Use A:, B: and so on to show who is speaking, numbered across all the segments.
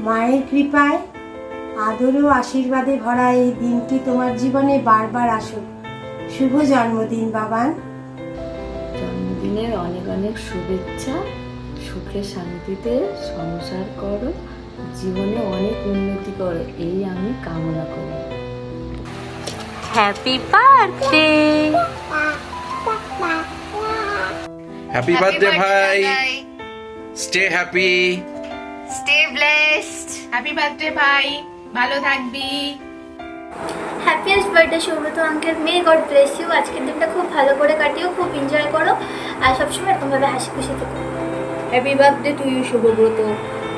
A: মায়ের কৃপায় আদর ও আশীর্বাদে ভরা এই দিনটি তোমার জীবনে বারবার আসুক। শুভ জন্মদিন বাবান।
B: জন্মদিনের অনেক অনেক শুভেচ্ছা। সুখে শান্তিতে সংসার করো, জীবনে অনেক উন্নতি করো, এই আমি কামনা করি। Happy birthday.
C: হ্যাপি বার্থডে ভাই, stay happy,
D: stay blessed. Happy birthday ভাই, ভালো থাকবি।
E: Happiest birthday Soubrata uncle, may God bless you. আজকের দিনটা খুব ভালো করে কাটিও, খুব এনজয় করো আর সবসময় এরকমভাবে হাসি খুশি থেকো।
F: Happy birthday to you Subhabrata.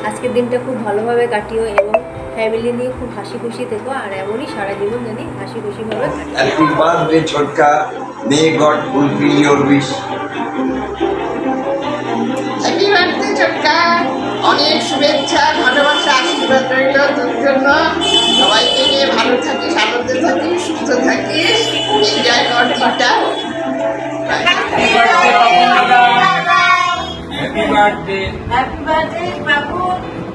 F: আজকের দিনটা খুব ভালোভাবে কাটিও এবং ফ্যামিলি নিয়ে খুব হাসি খুশি থেকো, আর এমনই সারা জীবন জানি হাসি খুশি ভাবে কাটিও।
G: হ্যাপি বার্থডে ছোটকা, may God fulfil your wish.
D: Happy birthday ছোটকা, অনেক শুভেচ্ছা, ভালোবাসা, আশীর্বাদ রইল তোর জন্য। সবাইকে নিয়ে ভালো থাকিস, আনন্দে থাকিস, সুস্থ থাকিস, এনজয় কর দিনটা।
A: হ্যাপি বার্থডে বাবু,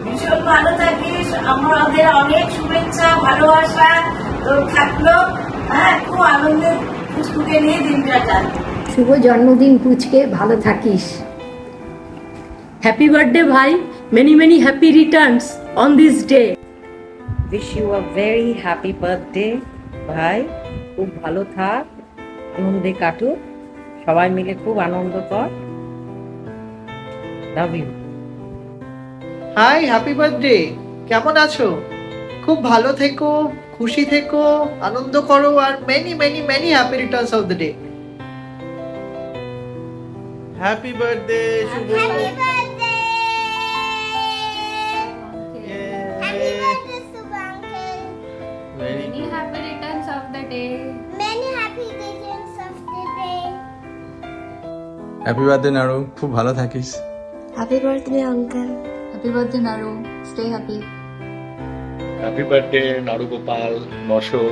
A: ভীষণ ভালো থাকিস। আমাদের অনেক শুভেচ্ছা, ভালোবাসা তোর থাকলো। খুব আনন্দে ফুচকুকে নিয়ে দিনটা কাটান।
H: শুভ জন্মদিন পুচকে, ভালো থাকিস।
I: হ্যাপি বার্থডে ভাই, many many happy returns on this day.
B: Wish you a very happy birthday ভাই। খুব ভালো থাক, আনন্দে কাটুক, সবাই মিলে খুব আনন্দ কর। Love you.
J: Hi, happy birthday, কেমন আছো? খুব ভালো থেকো, খুশি থেকো, আনন্দ করো, আর many many many happy returns of the day.
C: Happy birthday Shubho.
E: Many happy returns of the day. Many happy returns of the day.
C: Happy birthday Naru, খুব ভালো থাকিস।
E: Happy birthday uncle. Happy birthday Naru. Stay happy.
K: Happy birthday, Naru Gopal, Nosho.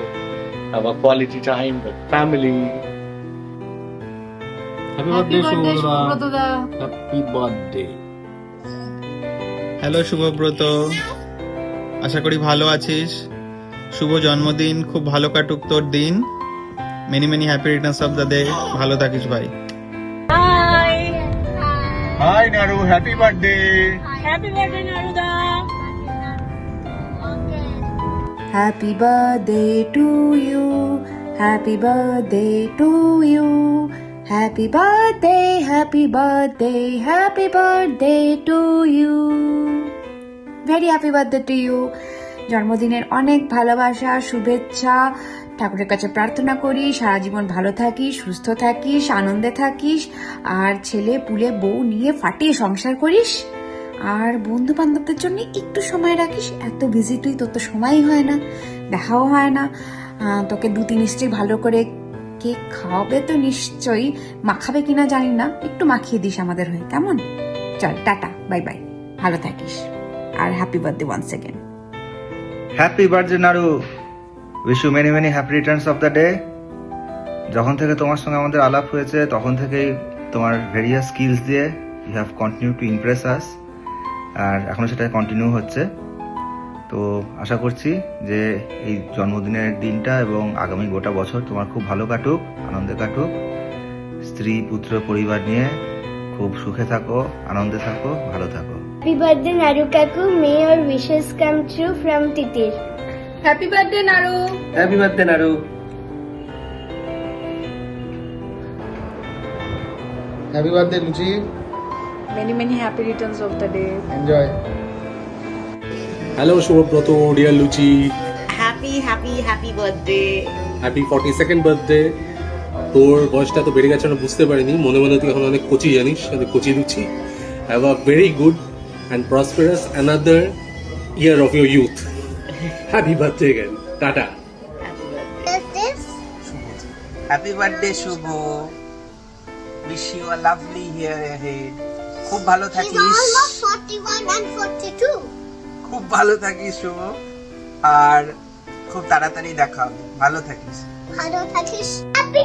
K: Have a quality time with family. Happy birthday, Shubhra. Happy birthday.
L: Hello Shubhabrata, আশা করি ভালো আছিস। শুভ জন্মদিন, খুব ভালো কাটুক তোর দিন। Many many happy returns of the day, ভালো থাকিস ভাই।
K: Hi, Naru. Happy birthday.
I: Happy birthday নারুদা।
H: Happy birthday to you, happy birthday to you, happy birthday, happy birthday, happy birthday to you. Very happy birthday to you. জন্মদিনের অনেক ভালোবাসা, শুভেচ্ছা। ঠাকুরের কাছে প্রার্থনা করি সারা জীবন ভালো থাকিস, সুস্থ থাকিস, আনন্দে থাকিস, আর ছেলে পুলে বউ নিয়ে ফাটিয়ে সংসার করিস, আর বন্ধু বান্ধবদের জন্য একটু সময় রাখিস। এত বিজি তুই, তোর তো সময়ই হয় না, দেখাও হয় না। তোকে দুটি নিশ্চয়ই ভালো করে কেক খাওয়াবে তো নিশ্চয়ই, মাখাবে কিনা জানি না, একটু মাখিয়ে দিস আমাদের হয়ে, কেমন? চল, টাটা, বাই বাই, ভালো থাকিস, আর happy birthday once again.
L: Happy birthday Naru, wish you many many happy returns of the day. যখন থেকে তোমার সঙ্গে আমাদের আলাপ হয়েছে তখন থেকেই তোমার ভেরিয়াস স্কিলস দিয়ে you have continue to impress us, আর এখনও সেটা কন্টিনিউ হচ্ছে। তো আশা করছি যে এই জন্মদিনের দিনটা এবং আগামী গোটা বছর তোমার খুব ভালো কাটুক, আনন্দে কাটুক। স্ত্রী পুত্র পরিবার নিয়ে খুব সুখে থাকো, আনন্দে থাকো, ভালো থাকো।
E: Happy birthday Naru Kaku. May your wishes come true from Titir.
F: Happy birthday Naru.
J: Happy birthday Naru. Happy birthday Luchi.
F: Many many happy returns of the day.
J: Enjoy.
K: Hello Shubhabrata, dear Luchi.
D: Happy happy happy birthday.
K: Happy 42nd birthday. তোর বয়সটা তো বেড়ে গেছে, আমরা বুঝতে পারিনি, মনে মনে তুই এখন অনেক কচি জানিস, কচি Luchi. Have a very good and prosperous another year of your youth. Happy birthday again. Tata.
J: Happy birthday Shubho, wish you a lovely year ahead. খুব ভালো থাকিস।
E: 41 and 42.
J: খুব ভালো থাকিস শুভ, আর খুব তাড়াতাড়ি দেখা হবে। ভালো থাকিস।
E: Hello Tatish. Happy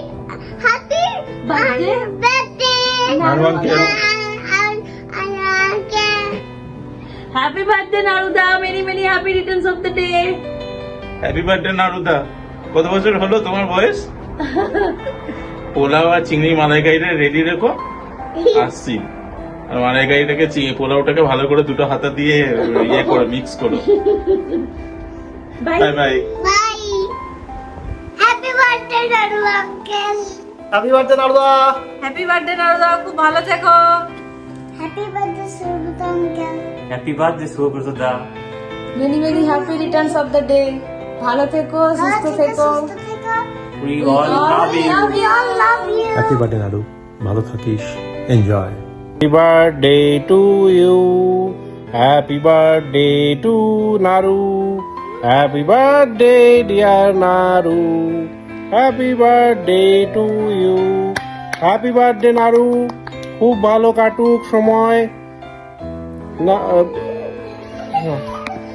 E: birthday.
K: Naru uncle.
I: Happy birthday নারুদা, many many happy returns of the day.
C: Happy birthday নারুদা। কত বছর হলো তোমার বয়স? পোলাও আর চিংড়ি মালাইকারিটা রেডি রেখো, আসছি। আর মালাইকারিটাকে পোলাওটাকে ভালো করে দুটো হাতা দিয়ে ইয়ে করে মিক্স করো। Bye bye.
E: Happy birthday Naru uncle.
J: Happy birthday নারুদা।
I: হ্যাপি বার্থডে নারুদা, খুব ভালো থেকো।
E: Happy birthday Subrata uncle.
M: Happy birthday Subrata দা।
I: Many many happy returns of the day. ভালো থেকো, সুস্থ থেকো।
M: We all love you.
E: We all love you.
C: Happy birthday Naru, ভালো থাকিস, enjoy.
K: Happy birthday to you, happy birthday to Naru, happy birthday dear Naru, happy birthday to you. Happy birthday Naru, খুব ভালো কাটুক সময়।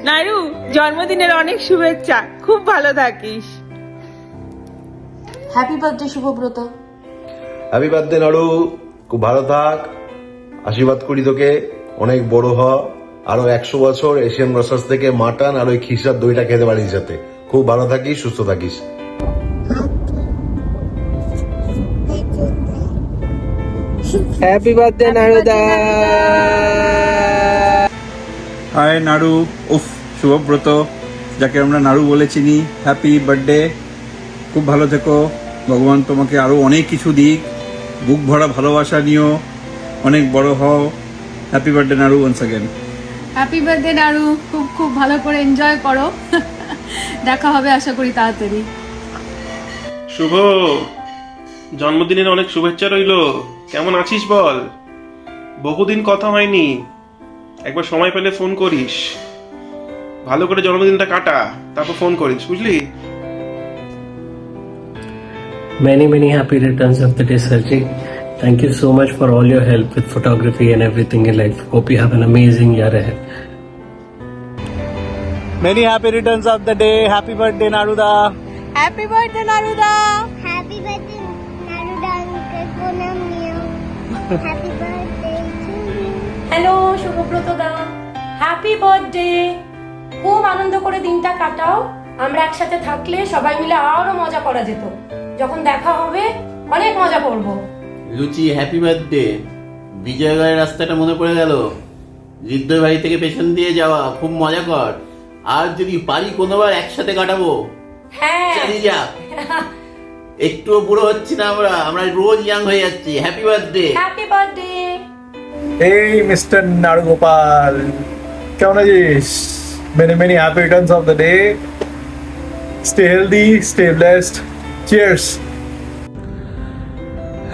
I: নারু, জন্মদিনের অনেক শুভেচ্ছা, খুব ভালো থাকিস। Happy birthday Subhabrata.
G: Happy birthday নাড়ু, খুব ভালো থাক, আশীর্বাদ করি তোকে, অনেক বড় হ, আরো 100 বছর এশিয়ান গ্রসার্স থেকে মাটন আর ওই খিসার দইটা খেতে পারিস, যাতে খুব ভালো থাকিস, সুস্থ থাকিস।
J: Happy birthday নারুদা।
C: হাই নাড়ু, উফ শুভব্রত, যাকে আমরা নাড়ু বলে চিনি, হ্যাপি বার্থডে। খুব ভালো থেকো, ভগবান তোমাকে আরো অনেক কিছু দিক, বুক ভরা ভালোবাসা নিও, অনেক বড় হও। হ্যাপি বার্থডে নাড়ু once again.
I: Happy birthday Naru, খুব খুব ভালো করে এনজয় করো। দেখা হবে আশা করি তাড়াতাড়ি।
K: শুভ জন্মদিনের অনেক শুভেচ্ছা রইলো। কেমন আছিস বল? বহুদিন কথা হয়নি, একবার সময় পেলে ফোন করিস, ভালো করে জন্মদিনটা কাটা, তারপর ফোন করিস, বুঝলি?
M: Many many happy returns of the day, Sarji. Thank you so much for all your help with photography and everything in life. Hope you have an amazing year ahead.
J: Many happy returns of the day. Happy birthday Naruda.
I: Happy birthday নারুদা।
E: Happy birthday নারুদা uncle, প্রণাম নিও। Happy birthday to you.
I: Hello Shubhabrata দা, happy birthday. খুব আনন্দ করে দিনটা কাটাও। আমরা একসাথে থাকলে সবাই মিলে আরো মজা করা যেত। যখন দেখা হবে অনেক মজা করব।
M: লুচি, হ্যাপি বার্থডে। বিজয়গড়ের রাস্তাটা মনে পড়ে গেল, হৃদয় বাড়ি থেকে পেছন দিয়ে যাওয়া, খুব মজা কর। আর যদি পারি কোনোবার একসাথে কাটাবো।
I: হ্যাঁ,
M: চালিয়ে যা। একটুও বুড়ো হচ্ছি না আমরা, আমরা রোজ ইয়াং হয়ে যাচ্ছি। Happy birthday.
I: Happy birthday.
J: Hey Mr. Naru Gopal, কেমন আছিস? Many many happy returns of the day. Stay healthy, stay blessed. Cheers.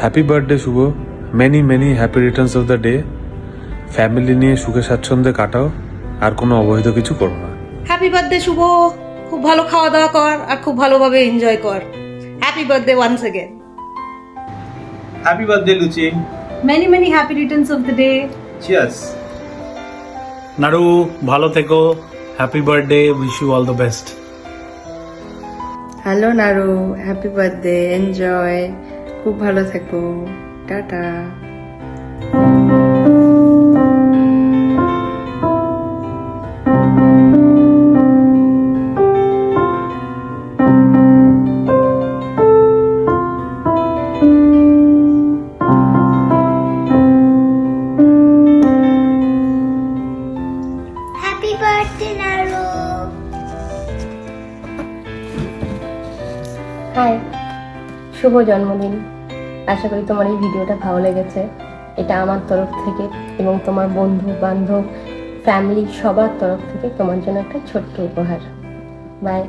C: Happy birthday Shubho, many many happy returns of the day. Family নিয়ে সুখে স্বাচ্ছন্দ্যে কাটাও, আর কোনো অবৈধ কিছু করো না।
I: হ্যাপি বার্থডে শুভ, খুব ভালো খাওয়া দাওয়া কর আর খুব ভালোভাবে এনজয় কর। Happy birthday once again.
J: Happy birthday Luchi.
I: Many many happy returns of the day.
J: Cheers.
K: Naru, ভালো থেকো, happy birthday, wish you all the best.
H: Hello Naru, happy birthday, enjoy, খুব ভালো থেকো, টাটা।
E: Happy birthday Naru.
F: হাই, শুভ জন্মদিন। আশা করি তোমার এই ভিডিওটা ভালো লেগেছে। এটা আমার তরফ থেকে এবং তোমার বন্ধু বান্ধব ফ্যামিলি সবার তরফ থেকে তোমার জন্য একটা ছোট্ট উপহার। বাই।